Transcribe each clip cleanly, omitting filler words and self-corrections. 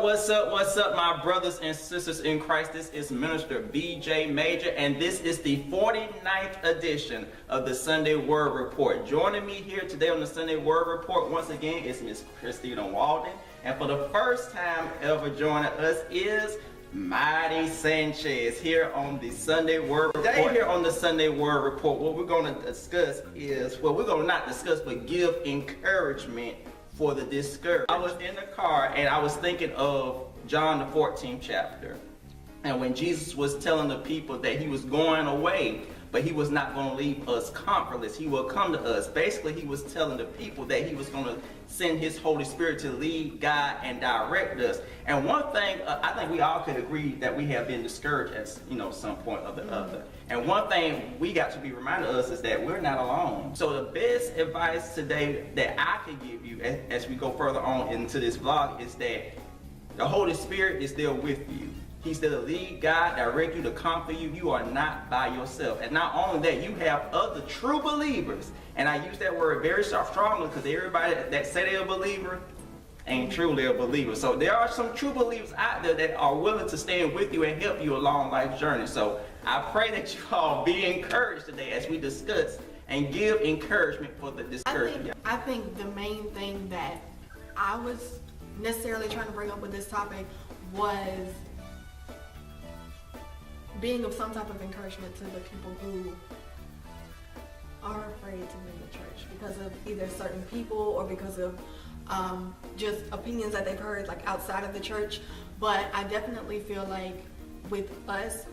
what's up, my brothers and sisters in Christ? This is Minister BJ Major, and this is the 49th edition of the Sunday Word Report. Joining me here today on the Sunday Word Report, once again, is Miss Christina Walden, and for the first time ever joining us is Mighty Sanchez here on the Sunday Word Report. Today here on the Sunday Word Report, what we're going to discuss is, well, we're going to not discuss, but give encouragement for the discouraged. I was in the car and I was thinking of John the 14th chapter, and when Jesus was telling the people that he was going away, but he was not going to leave us comfortless, he will come to us. Basically, he was telling the people that he was going to send his Holy Spirit to lead, guide, and direct us. And one thing, I think we all could agree that we have been discouraged at some point or the other. And one thing we got to be reminded of us is that we're not alone. So the best advice today that I can give you as we go further on into this vlog is that the Holy Spirit is there with you. He's there to lead, guide, direct you, to comfort you. You are not by yourself. And not only that, you have other true believers. And I use that word very strongly because everybody that say they're a believer ain't truly a believer. So there are some true believers out there that are willing to stand with you and help you along life's journey. So I pray that you all be encouraged today as we discuss and give encouragement for the discouragement. I think the main thing that I was necessarily trying to bring up with this topic was being of some type of encouragement to the people who are afraid to be in the church because of either certain people or because of just opinions that they've heard like outside of the church. But I definitely feel like with us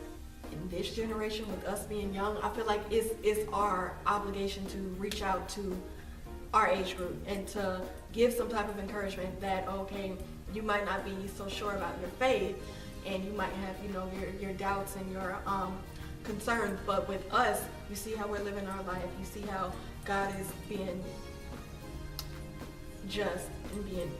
in this generation, with us being young, I feel like it's our obligation to reach out to our age group and to give some type of encouragement that, okay, you might not be so sure about your faith, and you might have, your doubts and your concerns, but with us, you see how we're living our life. You see how God is being just and being,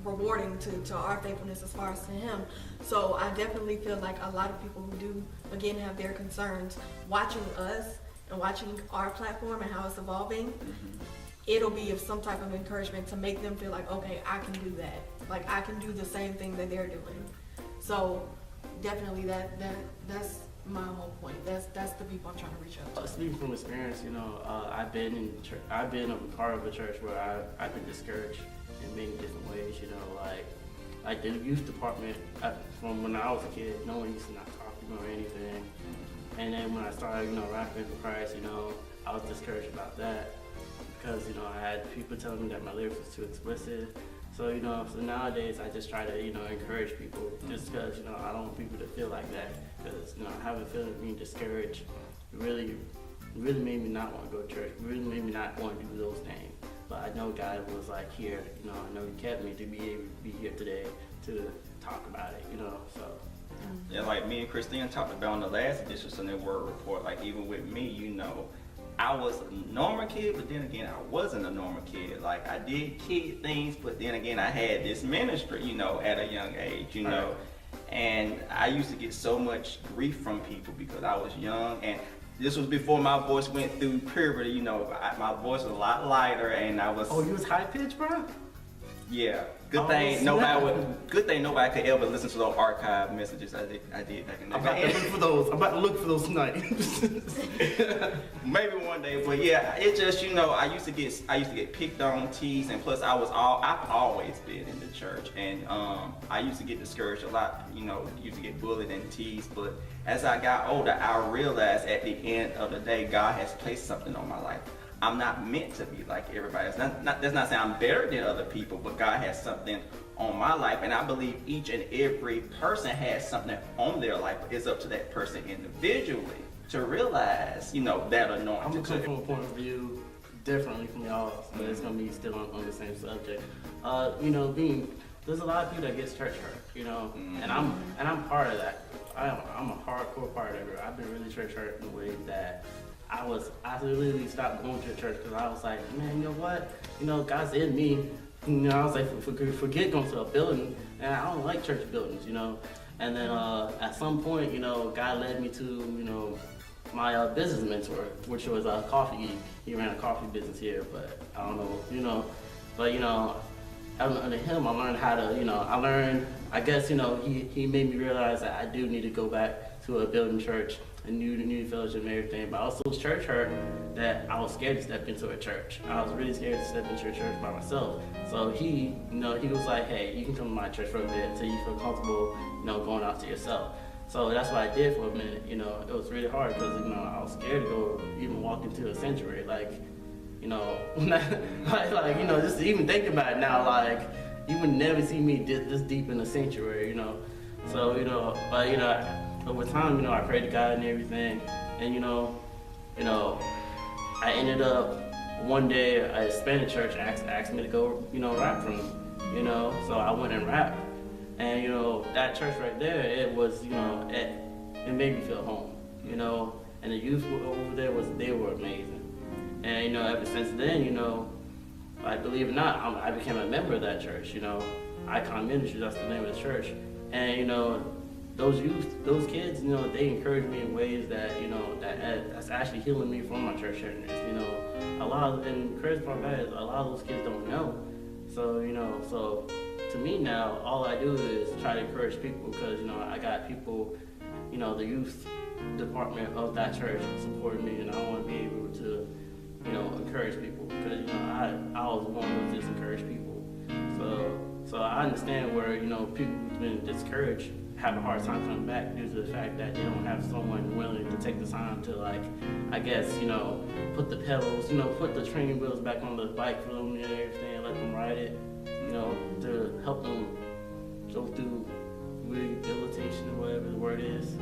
rewarding to our faithfulness as far as to Him. So I definitely feel like a lot of people who do, again, have their concerns, watching us and watching our platform and how it's evolving, it'll be of some type of encouragement to make them feel like, okay, I can do that. Like, I can do the same thing that they're doing. So definitely that's my whole point. That's the people I'm trying to reach out to. Speaking from experience, I've been in church. I've been a part of a church where I've been discouraged in many different ways. Like the youth department, from when I was a kid, no one used to not talk to me or anything. And then when I started, rapping for Christ, I was discouraged about that because I had people telling me that my lyrics was too explicit. So, so nowadays I just try to, encourage people just because, I don't want people to feel like that. Because, having a feeling of being discouraged really made me not want to go to church. It really made me not want to do those things. But I know God was like here, I know He kept me to be able to be here today to talk about it, so. Yeah, like me and Christina talked about on the last edition of Sunday Word Report, like even with me, I was a normal kid, but then again, I wasn't a normal kid. Like, I did kid things, but then again, I had this ministry, at a young age, Right. And I used to get so much grief from people because I was young, and this was before my voice went through puberty, my voice was a lot lighter, and I was... Oh, you was high-pitched, bro? Yeah. Good thing nobody could ever listen to those archive messages I did back in the day. I'm about to look for those tonight. Maybe one day, but yeah, it just I used to get picked on, teased, and plus I've always been in the church, and I used to get discouraged a lot. Used to get bullied and teased. But as I got older, I realized at the end of the day, God has placed something on my life. I'm not meant to be like everybody else. That's not saying I'm better than other people, but God has something on my life, and I believe each and every person has something on their life. It's up to that person individually to realize, that anointing. I'm gonna come from a point of view differently from y'all, but it's gonna be still on the same subject. There's a lot of people that gets church hurt, and I'm part of that. I'm a hardcore part of it. I've been really church hurt in a way that I literally stopped going to church because I was like, man, you know what? God's in me. I was like, forget going to a building, and I don't like church buildings, And then at some point, God led me to, my business mentor, which was Coffee Geek. He ran a coffee business here, but I don't know, but under him, I learned how to, I guess, he made me realize that I do need to go back to a building church, a new fellowship and everything. But also church hurt that I was scared to step into a church. I was really scared to step into a church by myself. So he was like, hey, you can come to my church for a bit until you feel comfortable, going out to yourself. So that's what I did for a minute. It was really hard because, I was scared to go even walk into a sanctuary. Just to even think about it now, you would never see me this deep in a sanctuary, So, but, over time, I prayed to God and everything. And, I ended up, one day, a Hispanic church asked me to go, rap for them, So I went and rapped. And, that church right there, it was, it made me feel home, And the youth over there, they were amazing. And, ever since then, believe it or not, I became a member of that church, Icon Ministries, that's the name of the church. And, those youth, those kids, they encourage me in ways that, that's actually healing me from my church hurtness, and crazy part about it is a lot of those kids don't know. So, so to me now, all I do is try to encourage people because, I got people, the youth department of that church supporting me, and I want to be able to, encourage people because, I always want to just encourage people. So I understand where, people who've been discouraged have a hard time coming back due to the fact that they don't have someone willing to take the time to I guess, put the pedals, put the training wheels back on the bike for them and everything, let them ride it, to help them go through rehabilitation or whatever the word is.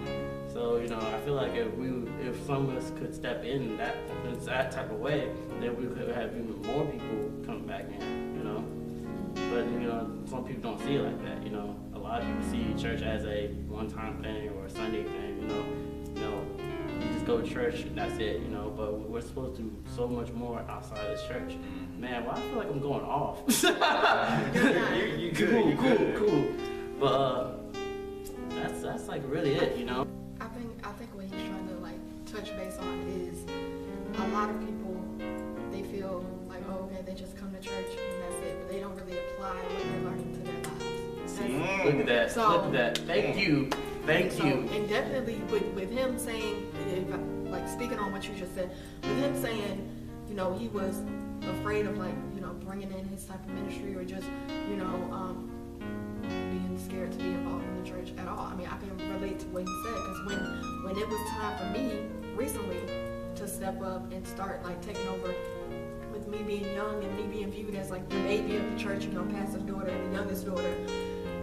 So, I feel like if some of us could step in that type of way, then we could have even more people come back in, But, some people don't see it like that, A lot of people see church as a one-time thing or a Sunday thing, You just go to church and that's it, But we're supposed to do so much more outside of church. Man, well, I feel like I'm going off. You good. Cool. But that's really it, I think what he's trying to touch base on is a lot of people, they feel like, oh, okay, they just come to church and that's it, but they don't really apply what they're learning to their lives. Look at that. Look at that. Thank you. And definitely with him saying, speaking on what you just said, with him saying, he was afraid of bringing in his type of ministry or just, being scared to be involved in the church at all. I mean, I can relate to what he said because when it was time for me recently to step up and start taking over, with me being young and me being viewed as the baby of the church, pastor's daughter and the youngest daughter,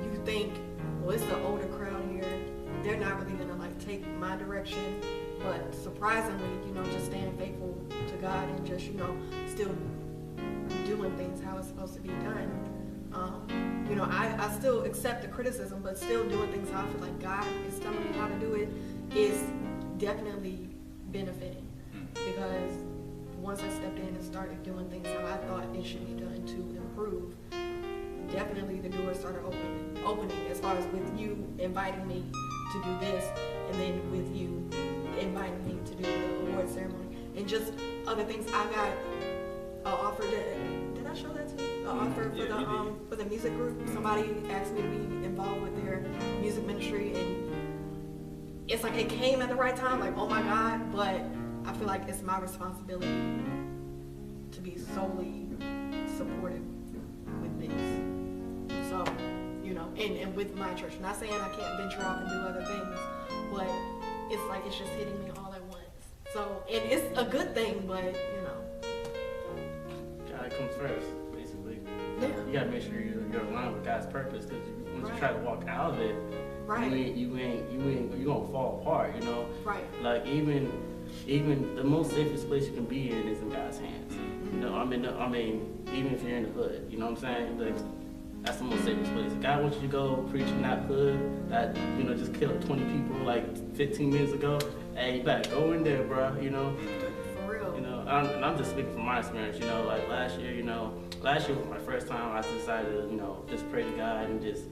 you think, well, it's the older crowd here. They're not really gonna take my direction, but surprisingly, just staying faithful to God and just, still doing things how it's supposed to be done. I still accept the criticism, but still doing things how I feel like God is telling me how to do it is definitely benefiting. Because once I stepped in and started doing things how I thought it should be done to improve, definitely the doors started opening as far as with you inviting me to do this, and then with you inviting me to do the award ceremony and just other things. I got an offer did I show that to you? An offer for the music group. Somebody asked me to be involved with their music ministry, and it's it came at the right time, oh my God, but I feel like it's my responsibility to be solely supportive with this. So, and with my church. Not saying I can't venture off and do other things, but it's just hitting me all at once. So, and it's a good thing, but God comes first, basically. Yeah. You gotta make sure you're aligned with God's purpose, because once you try to walk out of it, you gonna fall apart, Right. Even the most safest place you can be in is in God's hands. I mean, even if you're in the hood, you know what I'm saying? That's the most safest place. If God wants you to go preach in that hood that, just killed 20 people 15 minutes ago, hey, you better go in there, bro, For real. And I'm just speaking from my experience, last year, last year was my first time I decided to, just pray to God and just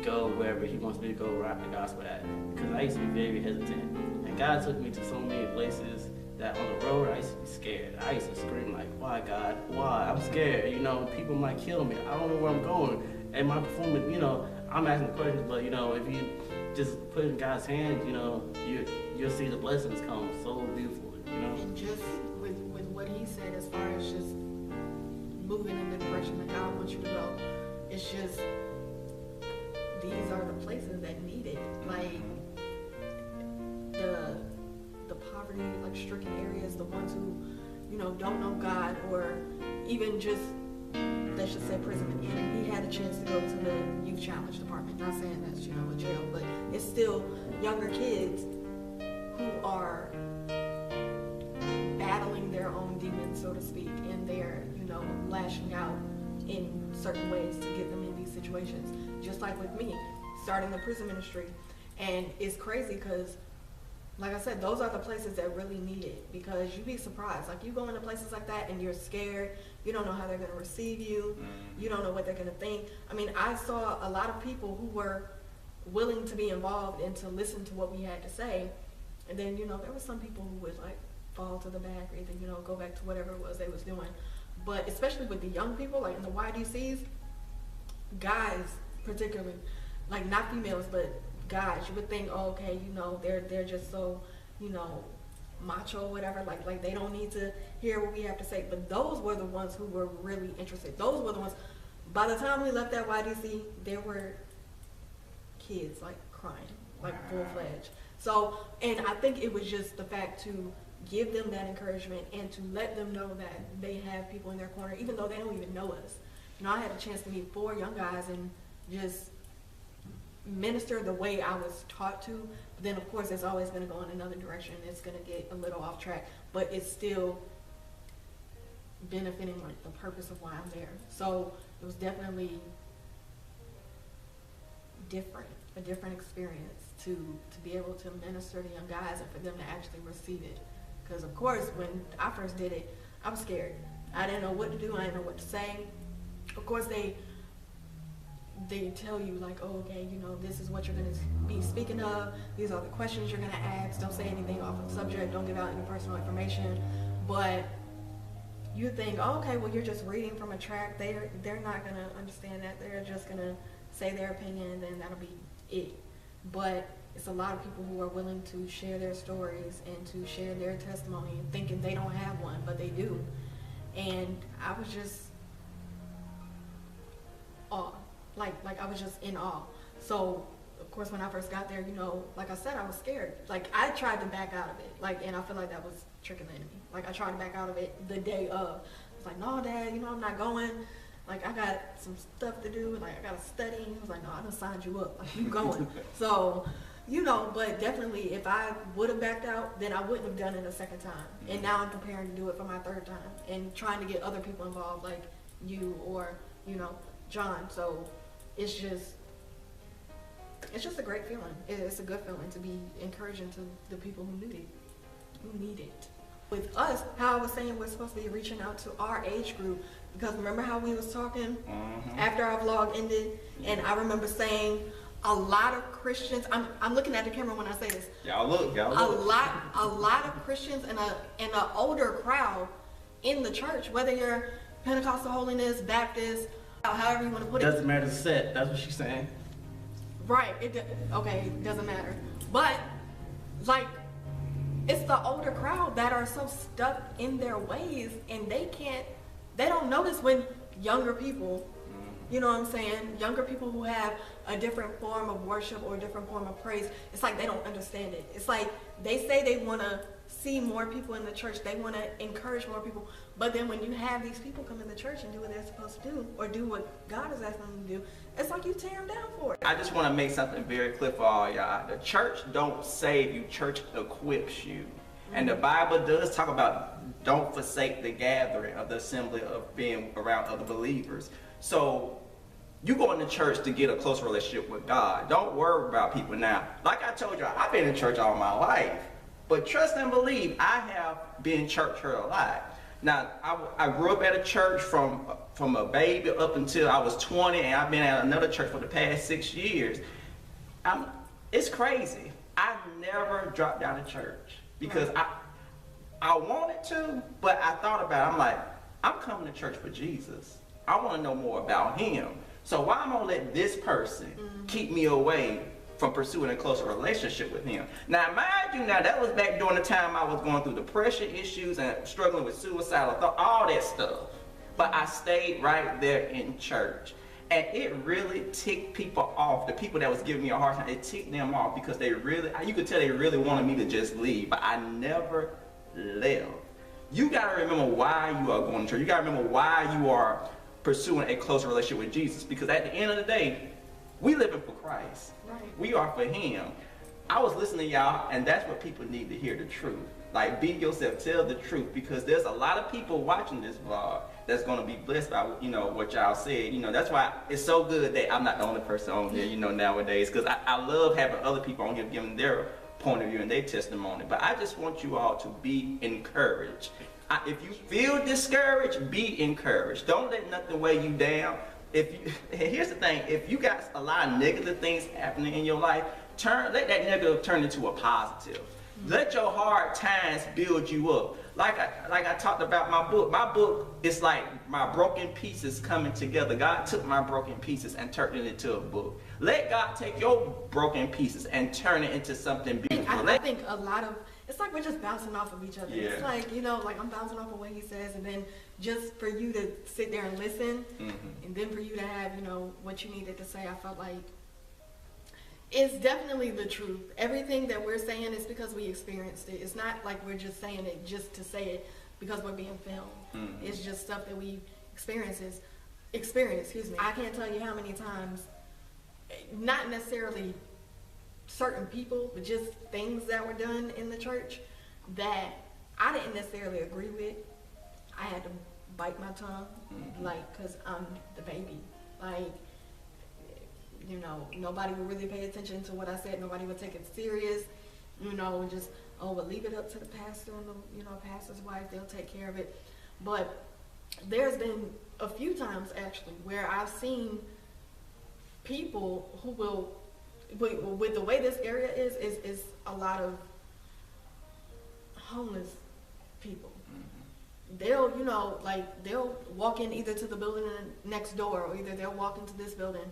go wherever he wants me to go rap the gospel at. Because I used to be very hesitant. And God took me to so many places that on the road I used to be scared. I used to scream like, why God, why? I'm scared, you know, people might kill me. I don't know where I'm going. And my performance, you know, I'm asking questions, but you know, if you just put it in God's hands, you know, you'll see the blessings come so beautifully, you know. And just with what he said as far as just moving in the direction that God wants you to go, it's just, these are the places that need it. Like, the poverty, like, stricken areas, the ones who, you know, don't know God, or even just, let's just say prison ministry. He had a chance to go to the youth challenge department. Not saying that's, you know, a jail, but it's still younger kids who are battling their own demons, so to speak, and they're, you know, lashing out in certain ways to get them in these situations. Just like with me, starting the prison ministry. And it's crazy because, like I said, those are the places that really need it, because you'd be surprised. Like, you go into places like that and you're scared. You don't know how they're going to receive you. You don't know what they're going to think. I mean, I saw a lot of people who were willing to be involved and to listen to what we had to say. And then, you know, there were some people who would, like, fall to the back or either, you know, go back to whatever it was they was doing. But especially with the young people, like in the YDCs, guys particularly, like not females, but guys, you would think, oh, okay, you know, they're just so, you know, macho or whatever, like they don't need to hear what we have to say. But those were the ones who were really interested. Those were the ones, by the time we left that YDC, there were kids like crying, like full-fledged. So, and I think it was just the fact to give them that encouragement and to let them know that they have people in their corner, even though they don't even know us. You know, I had a chance to meet 4 young guys and just minister the way I was taught to. But then, of course, it's always going to go in another direction. It's going to get a little off track, but it's still benefiting like the purpose of why I'm there. So it was definitely different, a different experience to be able to minister to young guys and for them to actually receive it. Because of course, when I first did it, I was scared. I didn't know what to do. I didn't know what to say. Of course, they tell you like, oh, okay, you know, this is what you're going to be speaking of. These are the questions you're going to ask. Don't say anything off of the subject. Don't give out any personal information. But you think, oh, okay, well, you're just reading from a tract. They're not going to understand that. They're just going to say their opinion, and then that'll be it. But it's a lot of people who are willing to share their stories and to share their testimony, thinking they don't have one, but they do. And I was just awe. Like I was just in awe. So, of course, when I first got there, you know, like I said, I was scared. Like, I tried to back out of it. Like, and I feel like that was tricking the enemy. Like, I tried to back out of it the day of. I was like, no, Dad, you know, I'm not going. Like, I got some stuff to do. Like, I got to study. He was like, no, I done signed you up. Like, you going. So, you know, but definitely if I would have backed out, then I wouldn't have done it a second time. And now I'm preparing to do it for my 3rd time and trying to get other people involved, like you or, you know, John. So it's just a great feeling. It's a good feeling to be encouraging to the people who need it. With us, how I was saying, we're supposed to be reaching out to our age group, because remember how we was talking after our vlog ended, and I remember saying a lot of Christians. I'm looking at the camera when I say this. Y'all look. A lot of Christians and an older crowd in the church, whether you're Pentecostal holiness, Baptist, however you want to put it. Doesn't matter the set. That's what she's saying. Right. Okay. Doesn't matter. But like, it's the older crowd that are so stuck in their ways, and they don't notice when younger people, you know what I'm saying, younger people who have a different form of worship or a different form of praise, it's like they don't understand it. It's like they say they want to see more people in the church, they want to encourage more people, but then when you have these people come in the church and do what they're supposed to do, or do what God is asking them to do, it's like you tear them down for it. I just want to make something very clear for all y'all. The church don't save you, church equips you. And the Bible does talk about don't forsake the gathering of the assembly of being around other believers. So you go into church to get a close relationship with God. Don't worry about people now. Like I told you, I've been in church all my life. But trust and believe, I have been church hurt a lot. Now, I grew up at a church from a baby up until I was 20, and I've been at another church for the past 6 years. It's crazy. I've never dropped out of church because I wanted to, but I thought about it. I'm like, I'm coming to church for Jesus. I want to know more about him. So why am I going to let this person keep me away from pursuing a closer relationship with him? Now, mind you, that was back during the time I was going through depression issues and struggling with suicidal thoughts, all that stuff. But I stayed right there in church. And it really ticked people off. The people that was giving me a hard time, it ticked them off because you could tell they really wanted me to just leave. But I never left. You got to remember why you are going to church. You got to remember why you are pursuing a closer relationship with Jesus. Because at the end of the day, we living for Christ. Right. We are for him. I was listening to y'all, and that's what people need to hear, the truth. Like, be yourself, tell the truth, because there's a lot of people watching this vlog that's going to be blessed by, what y'all said. That's why it's so good that I'm not the only person on here, nowadays, because I love having other people on here giving their point of view and their testimony. But I just want you all to be encouraged. If you feel discouraged, be encouraged. Don't let nothing weigh you down. Here's the thing, if you got a lot of negative things happening in your life, let that negative turn into a positive. Let your hard times build you up. Like I talked about my book. My book is like my broken pieces coming together. God took my broken pieces and turned it into a book. Let God take your broken pieces and turn it into something beautiful. I think a lot of, it's like we're just bouncing off of each other. Yeah. It's like, like I'm bouncing off of what he says, and then just for you to sit there and listen, and then for you to have, what you needed to say, I felt like it's definitely the truth. Everything that we're saying is because we experienced it. It's not like we're just saying it just to say it because we're being filmed. It's just stuff that we experience. I can't tell you how many times, not necessarily certain people, but just things that were done in the church that I didn't necessarily agree with. I had to bite my tongue, because I'm the baby. Nobody would really pay attention to what I said. Nobody would take it serious, and just, we'll leave it up to the pastor and the, pastor's wife. They'll take care of it. But there's been a few times, actually, where I've seen people who will, with the way this area is a lot of homeless people. They'll, they'll walk in either to the building next door, or either they'll walk into this building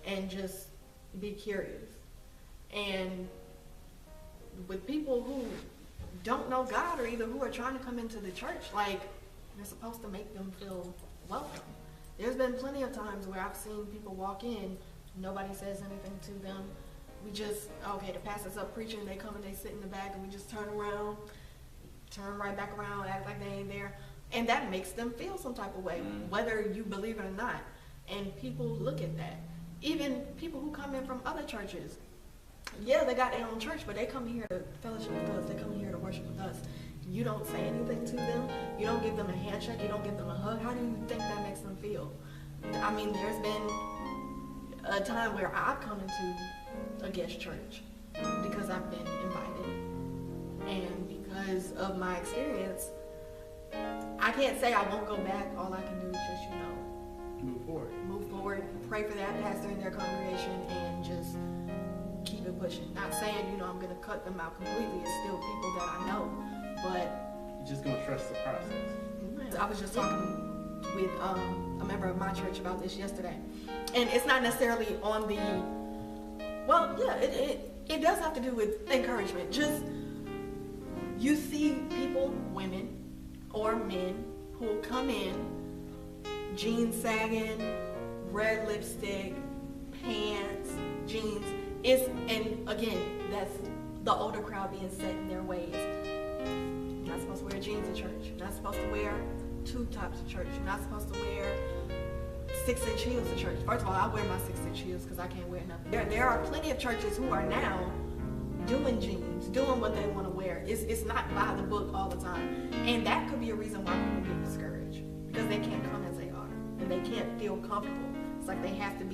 and just be curious. And with people who don't know God, or either who are trying to come into the church, you're supposed to make them feel welcome. There's been plenty of times where I've seen people walk in, nobody says anything to them. We just, the pastor's up preaching, they come and they sit in the back, and we just turn right back around, act like they ain't there. And that makes them feel some type of way, whether you believe it or not. And people look at that. Even people who come in from other churches, they got their own church, but they come here to fellowship with us, they come here to worship with us. You don't say anything to them, you don't give them a handshake, you don't give them a hug. How do you think that makes them feel? I mean, there's been a time where I've come into a guest church because I've been invited, and because of my experience, I can't say I won't go back. All I can do is just, move forward, pray for that pastor in their congregation, and just keep it pushing. Not saying, I'm going to cut them out completely. It's still people that I know, but You're just going to trust the process. I was just talking with a member of my church about this yesterday, and it's not necessarily on the, it does have to do with encouragement. Just, you see people, women or men, who come in, jeans sagging, red lipstick, pants, jeans. And again, that's the older crowd being set in their ways. You're not supposed to wear jeans to church. You're not supposed to wear tube tops to church. You're not supposed to wear 6-inch heels to church. First of all, I wear my 6-inch heels because I can't wear nothing. There are plenty of churches who are now doing jeans, doing what they want to wear. It's not by the book all the time. And that could be a reason why people get discouraged, because they can't come as they are, and they can't feel comfortable. It's like they have to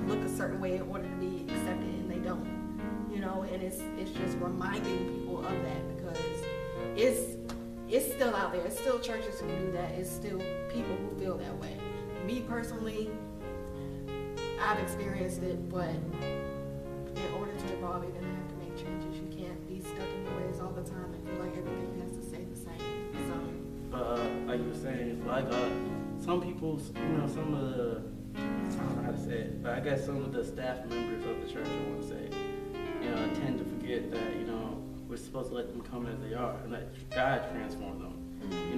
look a certain way in order to be accepted, and they don't. And it's just reminding people of that, because it's still out there. It's still churches who do that. It's still people who feel that way. Me personally, I've experienced it, but in order to evolve, you're gonna have to make changes. You can't be stuck in your ways all the time and feel like everything has to stay the like you were saying, it's like some people, some of the, I don't know how to say it, but I guess some of the staff members of the church, I want to say, tend to forget that, we're supposed to let them come as they are and let God transform them.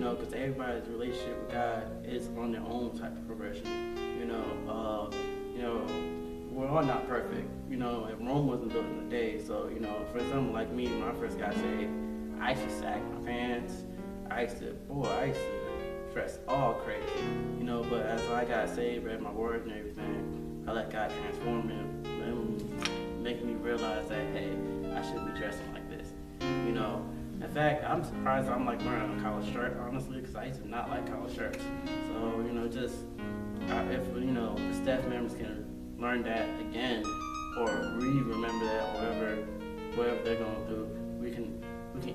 Because everybody's relationship with God is on their own type of progression. We're all not perfect. And Rome wasn't built in a day. So, for someone like me, when I first got saved, I used to sag my pants. I used to dress all crazy. But as I got saved, read my word and everything, I let God transform me and make me realize that, hey, I shouldn't be dressing like this. In fact, I'm surprised I'm like wearing a collar shirt, honestly, because I used to not like collar shirts. So, if the staff members can learn that again, or remember that, whatever they're going through, we can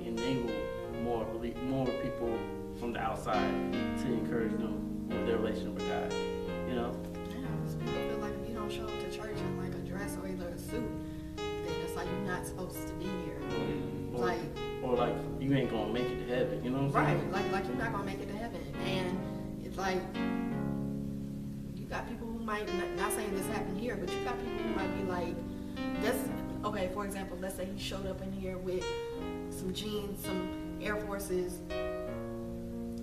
enable more people from the outside to encourage them with their relationship with God. Yeah, because people feel like if you don't show up to church in like a dress or either a suit, then it's like you're not supposed to be here. Or like you ain't gonna make it to heaven, you know what I'm saying? Right, like you're not gonna make it to heaven. And it's like you got people who might not saying this happened here, but you got people who might be like, okay, for example, let's say he showed up in here with some jeans, some Air Forces,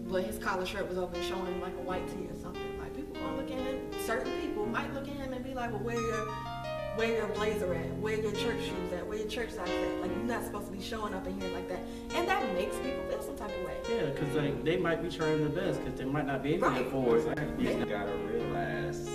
but his collar shirt was open showing like a white tee or something. Like people gonna look at him, certain people might look at him and be like, well, where your blazer at? Where your church shoes at? Where your church socks at? Like, you're not supposed to be showing up in here like that. And that makes people feel some type of way. Yeah, because like, they might be trying their best because they might not be able to afford. You gotta realize,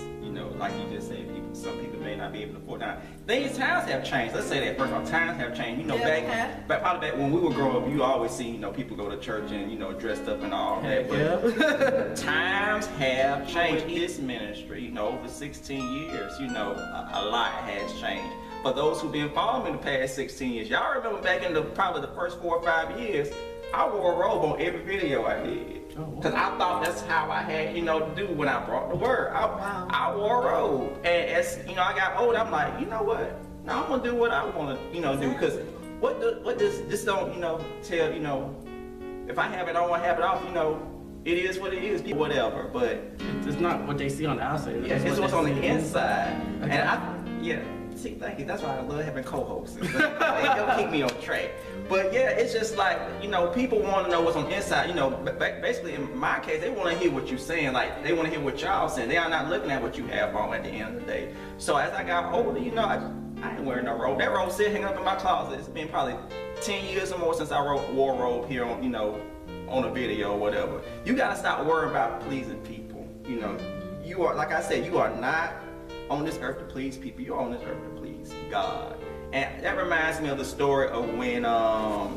like you just said, some people may not be able to afford. Now, times have changed. Let's say that first of all, times have changed. Probably back when we were growing up, you always see, people go to church and dressed up and all that. But times have changed. This ministry, over 16 years, a lot has changed. For those who've been following me the past 16 years, y'all remember back in probably the first 4 or 5 years, I wore a robe on every video I did. Because I thought that's how I had, to do when I brought the word. I wore a robe. And as, I got older, I'm like, you know what? Now I'm going to do what I want to, do. Because what does this don't, tell, if I have it, I don't want to have it off, it is what it is, whatever. But it's not what they see on the outside. It's what's on the inside. And see, thank you. That's why I love having co-hosts. They'll keep me on track. But yeah, it's just like, people want to know what's on the inside. Basically in my case, they want to hear what you're saying. Like, they want to hear what y'all saying. They are not looking at what you have on at the end of the day. So as I got older, I ain't wearing no robe. That robe still hanging up in my closet. It's been probably 10 years or more since I wore a robe here on, on a video or whatever. You gotta stop worrying about pleasing people. You are, like I said, you are not on this earth to please people. You're on this earth to please God. And that reminds me of the story of when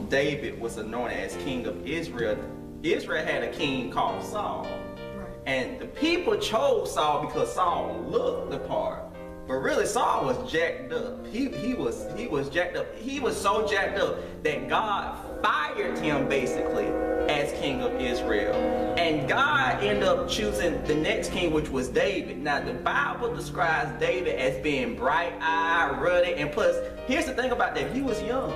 David was anointed as king of Israel. Israel had a king called Saul. Right. And the people chose Saul because Saul looked the part. But really, Saul was jacked up. He was jacked up. He was so jacked up that God fired him basically as king of Israel. And God ended up choosing the next king, which was David. Now, the Bible describes David as being bright-eyed, ruddy, and plus, here's the thing about David. He was young.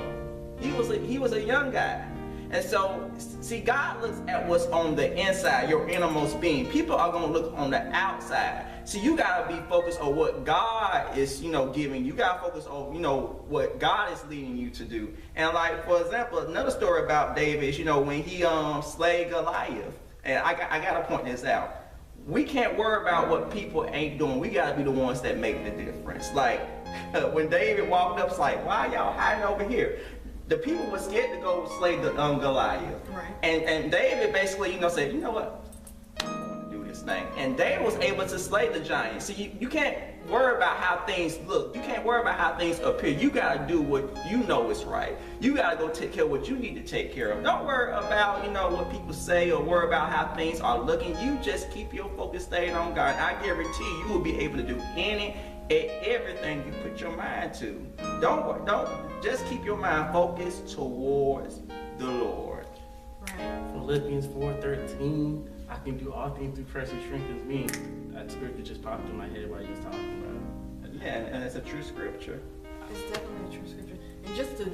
He was a young guy. And so, see, God looks at what's on the inside, your innermost being. People are going to look on the outside. So you got to be focused on what God is, giving. You got to focus on, what God is leading you to do. And like, for example, another story about David is, when he slayed Goliath. And I got to point this out. We can't worry about what people ain't doing. We got to be the ones that make the difference. Like, when David walked up, it's like, why y'all hiding over here? The people were scared to go slay the Goliath. Right. And David basically, said, you know what? I'm going to do this thing. And David was able to slay the giant. See, you can't worry about how things look. You can't worry about how things appear. You got to do what you know is right. You got to go take care of what you need to take care of. Don't worry about, what people say or worry about how things are looking. You just keep your focus stayed on God. I guarantee you will be able to do everything you put your mind to. Don't just keep your mind focused towards the Lord. Right. Philippians 4:13, I can do all things through Christ who strengthens me. That scripture just popped in my head while you was talking about it. Yeah, and it's a true scripture. It's definitely a true scripture. And just to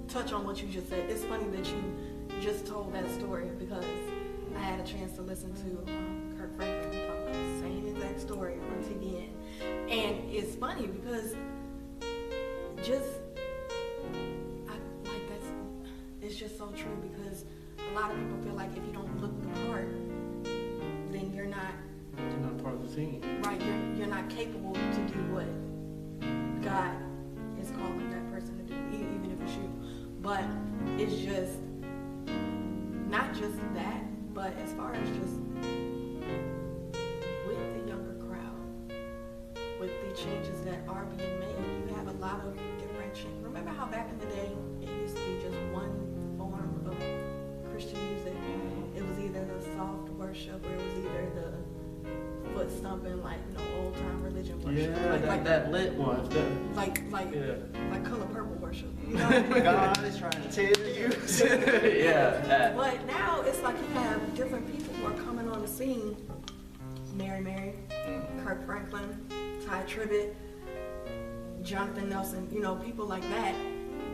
touch on what you just said, it's funny that just told that story because I had a chance to listen to Kirk Franklin talk about the same exact story on TVN. And it's funny because it's just so true because a lot of people feel like if you don't look the part, then you're not part of the team. Right, you're not capable to do what God is calling that person to do, even if it's you. But it's just not just that, but as far as just with the younger crowd, with the changes that are being made, you have a lot of different changes. Remember how back in the day it used to be just one form of Christian music? It was either the soft worship or it was either the foot stomping, like, old time religion worship. Yeah, like that lit one. Like Color Purple worship. You know? God is trying to tell you. Yeah. That. But now it's like you have different people who are coming on the scene. Mary, Kirk Franklin, Ty Tribbett, Jonathan Nelson, people like that,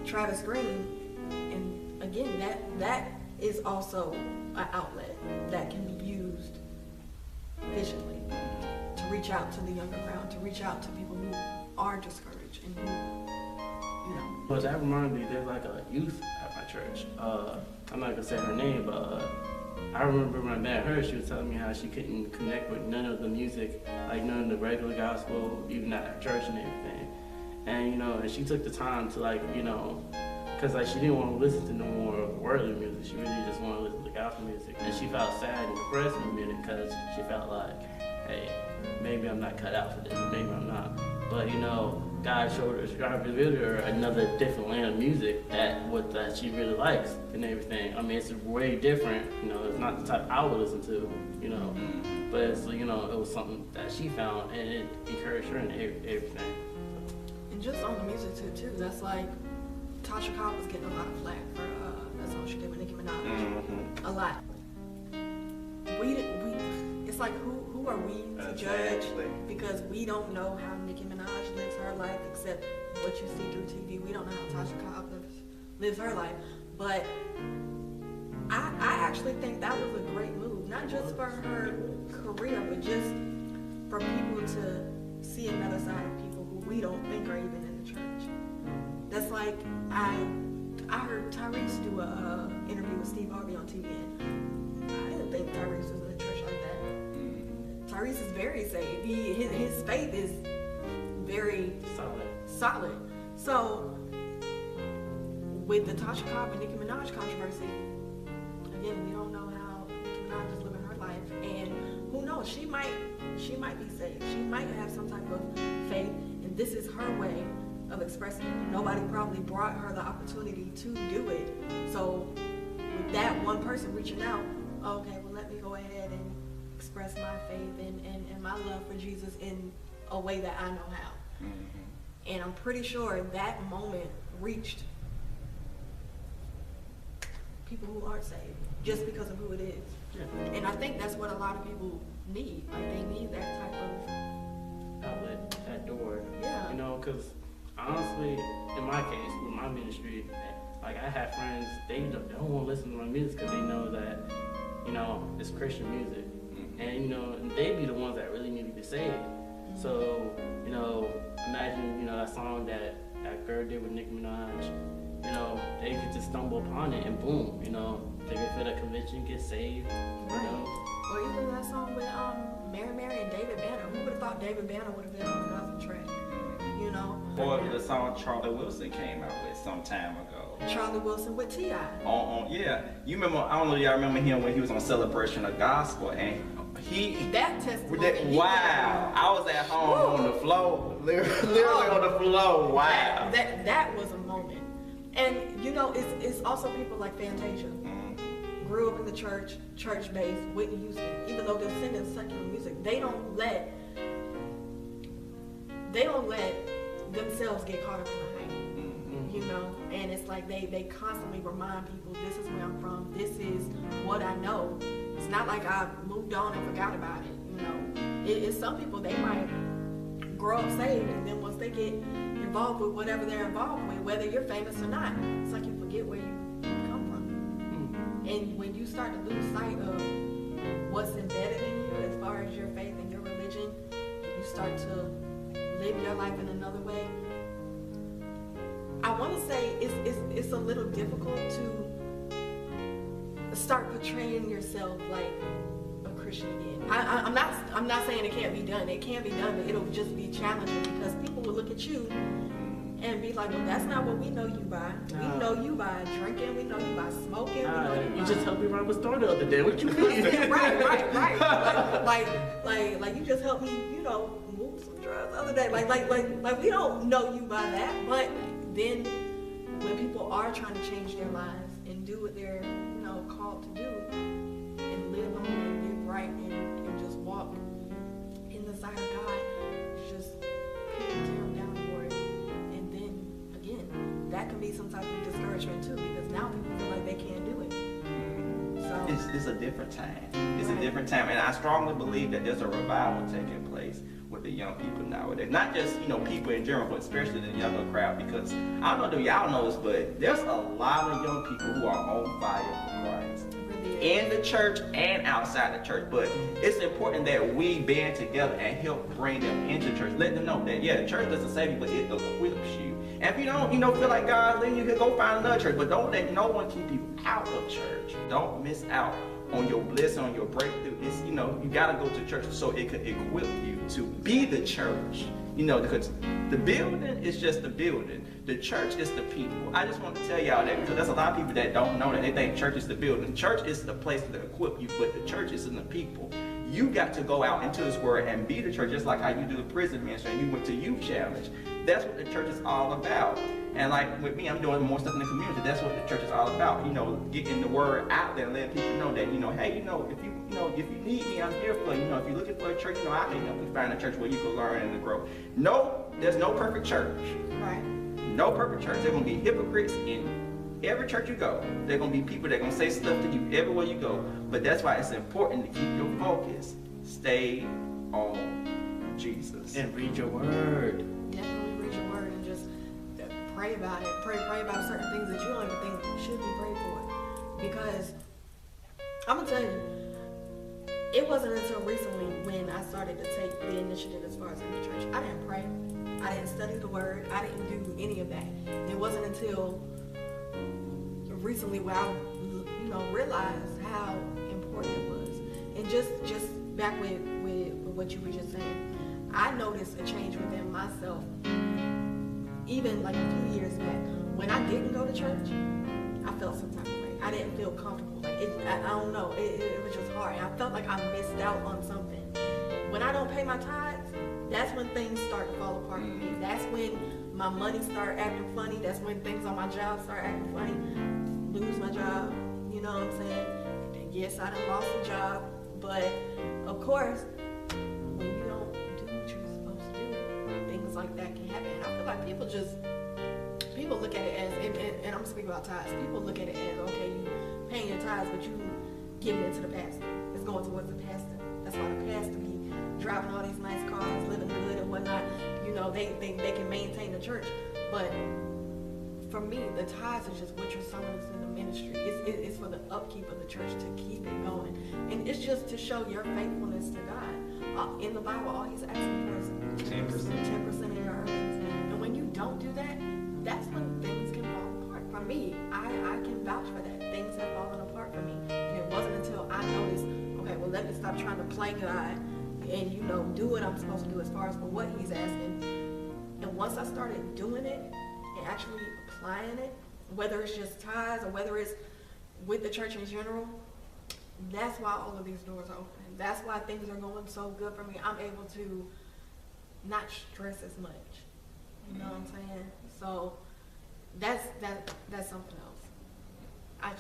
Travis Green. And again, that is also an outlet that can be used efficiently to reach out to the younger crowd, to reach out to people who are discouraged and who, But that reminds me, there's like a youth at my church. I'm not gonna say her name, but I remember when I met her, she was telling me how she couldn't connect with none of the music, like none of the regular gospel, even at her church and everything. And and she took the time to because she didn't want to listen to no more worldly music. She really just wanted to listen to gospel music. And she felt sad and depressed in a minute because she felt like, hey, maybe I'm not cut out for this, maybe I'm not. But God revealed her another different land of music that she really likes and everything. I mean, it's way different. It's not the type I would listen to. But it's it was something that she found and it encouraged her in everything. and just on the music too. That's like Tasha Cobb was getting a lot of flack for that song she did with Nicki Minaj. A lot. It's like who are we to judge because we don't know how Nicki Minaj lives her life except what you see through TV. We don't know how Tasha Cobb lives her life. But I actually think that was a great move, not just for her career, but just for people to see another side of people who we don't think are even in the church. That's like I heard Tyrese do a interview with Steve Harvey on TVN. I didn't think Tyrese was in the church like that. Tyrese is very saved. His faith is very solid. So with the Tasha Cobb and Nicki Minaj controversy, again, we don't know how Nicki Minaj is living her life, and who knows? She might be saved. She might have some type of faith, and this is her way of expressing it. Nobody probably brought her the opportunity to do it. So with that one person reaching out, okay, well, let me go ahead and express my faith and my love for Jesus in a way that I know how. And I'm pretty sure that moment reached people who aren't saved just because of who it is. Yeah. And I think that's what a lot of people need. Like, they need that type of outlet, that door. Yeah. Because honestly, in my case, with my ministry, like, I have friends, they don't want to listen to my music because they know that, it's Christian music. And, and they be the ones that really need to be saved. So, imagine, that song that girl did with Nicki Minaj, they could just stumble upon it and boom, they get fit at convention, get saved, Or even that song with Mary and David Banner. Who would have thought David Banner would have been on the gospel track? Or the song Charlie Wilson came out with some time ago. Charlie Wilson with T.I. Yeah. You remember, I don't know if y'all remember him when he was on Celebration of Gospel, and that testimony. Wow. I was at home on the floor, literally on the floor. Wow. That was a moment. And it's also people like Fantasia. Grew up in the church-based, Whitney Houston. Even though they're singing secular music, they don't let themselves get caught up in the hype. And it's like they constantly remind people, this is where I'm from, this is what I know. It's not like I moved on and forgot about it. It's some people, they might grow up saved, and then once they get involved with whatever they're involved with, whether you're famous or not, it's like you forget where you come from. And when you start to lose sight of what's embedded in you as far as your faith and your religion, you start to live your life in another way. I want to say it's a little difficult to start portraying yourself like a Christian again. I'm not saying it can't be done. It can be done, but it'll just be challenging because people will look at you and be like, well, that's not what we know you by. We know you by drinking. We know you by smoking. We know You just helped me run a store the other day. What you mean? right. Like you just helped me, move some drugs the other day. Like we don't know you by that. But then when people are trying to change their lives and do what they're, called to do and live on and live right and just walk in the sight of God, it's just people tear them down for it. And then again, that can be some type of discouragement too, because now people feel like they can't do it. So It's a different time. It's a different time, and I strongly believe that there's a revival taking place with the young people nowadays. Not just people in general, but especially the younger crowd. Because I don't know if y'all know this, but there's a lot of young people who are on fire for Christ in the church and outside the church. But it's important that we band together and help bring them into church. Let them know that the church doesn't save you, but it equips you. And if you don't, feel like God's leading you, go find another church. But don't let no one keep you out of church. Don't miss out on your bliss, on your breakthrough. It's, you gotta go to church so it could equip you to be the church. Because the building is just the building. The church is the people. I just want to tell y'all that because there's a lot of people that don't know that. They think church is the building. Church is the place to equip you, but the church is in the people. You got to go out into this world and be the church, just like how you do the prison ministry and you went to Youth Challenge. That's what the church is all about. And like with me, I'm doing more stuff in the community. That's what the church is all about. Getting the word out there and letting people know that, hey, if you need me, I'm here for you. If you're looking for a church, I can help you find a church where you can learn and grow. No, there's no perfect church. right. No perfect church. There are going to be hypocrites in every church you go. There are going to be people that are going to say stuff to you everywhere you go. But that's why it's important to keep your focus. Stay on Jesus. And read your word. Definitely read your word and just pray about it. Pray about certain things that you don't even think should be prayed for. Because I'm going to tell you, it wasn't until recently when I started to take the initiative as far as in the church. I didn't pray. I didn't study the word. I didn't do any of that. It wasn't until recently where I, realized how important it was. And just back with what you were just saying, I noticed a change within myself. Even like a few years back, when I didn't go to church, I felt some type of way. I didn't feel comfortable. I don't know. It was just hard. I felt like I missed out on something. When I don't pay my tithes, that's when things start to fall apart for me. That's when my money start acting funny. That's when things on my job start acting funny. Lose my job. You know what I'm saying? And yes, I done lost a job. But of course, when you don't do what you're supposed to do, things like that can happen. And I feel like people look at it as, and I'm speaking about tithes, people look at it as, okay, you paying your tithes, but you giving it to the pastor. It's going towards the pastor. That's why the pastor be driving all these nice cars, living good and whatnot. They can maintain the church. But for me, the tithes are just what you're sowing in the ministry. It's for the upkeep of the church to keep it going. And it's just to show your faithfulness to God. In the Bible, all he's asking for is 10% of your earnings. And when you don't do that, that's when things can fall apart. For me, I can vouch for that. Things have fallen apart for me. And it wasn't until I noticed, okay, well, let me stop trying to play God and, do what I'm supposed to do as far as for what he's asking. And once I started doing it and actually applying it, whether it's just tithes or whether it's with the church in general, that's why all of these doors are open. That's why things are going so good for me. I'm able to not stress as much. You know what I'm saying? So that's something else. I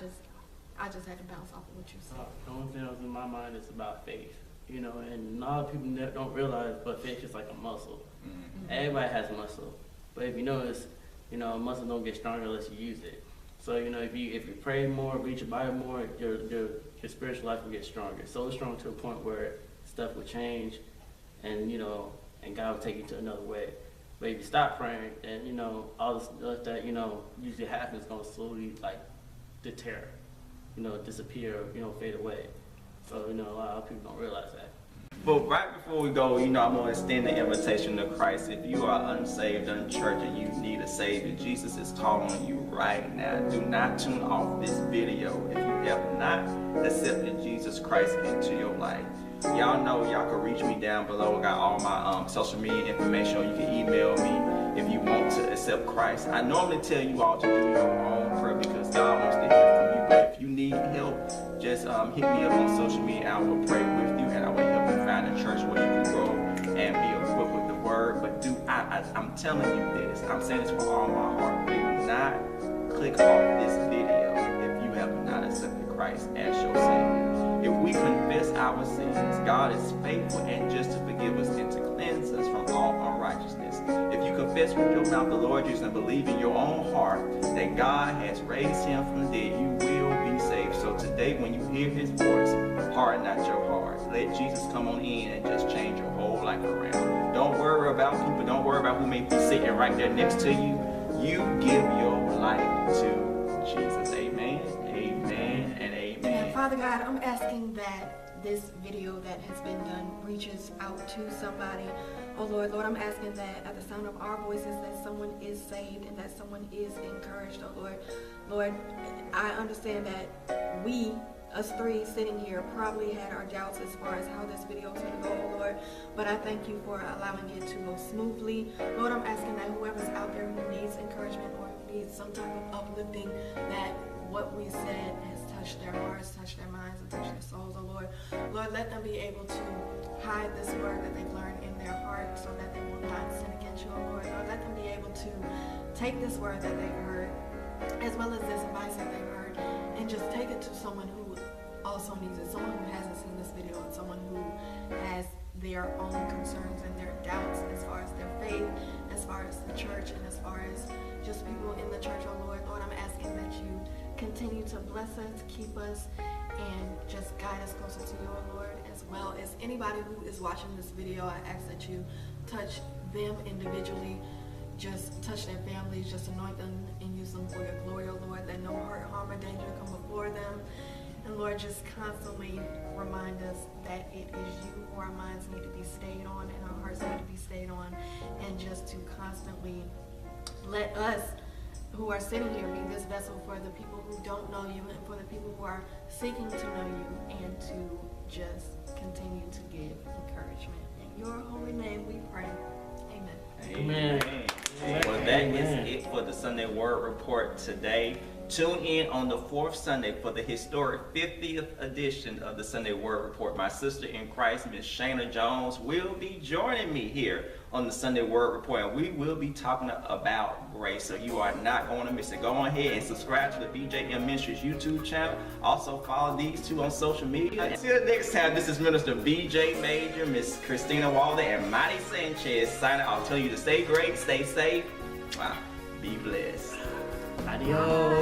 just had to bounce off of what you said. The only thing that was in my mind is about faith. And a lot of people don't realize, but faith is like a muscle. Mm-hmm. Everybody has muscle, but if you notice, a muscle don't get stronger unless you use it. So if you pray more, read your Bible more, your spiritual life will get stronger. So strong to a point where stuff will change, and and God will take you to another way. But if you stop praying, then all the stuff that usually happens is gonna slowly deter. disappear, fade away. So, a lot of people don't realize that. But right before we go, I'm going to extend the invitation to Christ. If you are unsaved, unchurched, and you need a Savior, Jesus is calling on you right now. Do not tune off this video if you have not accepted Jesus Christ into your life. Y'all know y'all can reach me down below. I got all my social media information. You can email me if you want to accept Christ. I normally tell you all to do your own prayer because God wants to hear from you. But if you need help, just hit me up on social media. I will pray with you and I will help you find a church where you can grow and be equipped with the word. But I'm telling you this. I'm saying this with all my heart. Do not click off this video if you have not accepted Christ as your Savior. If we confess our sins, God is faithful and just to forgive us and to cleanse us from all unrighteousness. If you confess with your mouth the Lord Jesus and believe in your own heart that God has raised him from the dead, you will be saved. So today when you hear his voice, harden not your heart. Let Jesus come on in and just change your whole life around. Don't worry about people. Don't worry about who may be sitting right there next to you. You give your life to Jesus. Amen, amen, and amen. And Father God, I'm asking that this video that has been done reaches out to somebody. Oh Lord, I'm asking that at the sound of our voices that someone is saved and that someone is encouraged. Oh Lord, I understand that us three sitting here probably had our doubts as far as how this video is going to go, oh Lord, but I thank you for allowing it to go smoothly. Lord, I'm asking that whoever's out there who needs encouragement or who needs some type of uplifting, that what we said has touched their hearts, touched their minds, and touched their souls, oh Lord. Lord, let them be able to hide this word that they've learned in their heart so that they will not sin against you, oh Lord. Lord, let them be able to take this word that they've heard, as well as this advice that they've heard, and just take it to someone who also needs it, someone who hasn't seen this video, and someone who has their own concerns and their doubts as far as their faith, as far as the church, and as far as just people in the church, oh Lord. Lord, I'm asking that you continue to bless us, keep us, and just guide us closer to you, oh Lord, as well as anybody who is watching this video. I ask that you touch them individually, just touch their families, just anoint them and use them for your glory, oh Lord, that no hurt, harm, or danger come before them. And Lord, just constantly remind us that it is you who our minds need to be stayed on and our hearts need to be stayed on, and just to constantly let us who are sitting here be this vessel for the people who don't know you and for the people who are seeking to know you, and to just continue to give encouragement. In your holy name we pray. Amen. Amen. Well, that is it for the Sunday Word Report today. Tune in on the fourth Sunday for the historic 50th edition of the Sunday Word Report. My sister in Christ, Miss Shayna Jones, will be joining me here on the Sunday Word Report, and we will be talking about grace. So you are not going to miss it. Go on ahead and subscribe to the BeJM Ministries YouTube channel. Also follow these two on social media. Until next time, this is Minister BJ Major, Miss Christina Walden, and Mighty Sanchez signing. I'll tell you to stay great, stay safe, be blessed. Adios.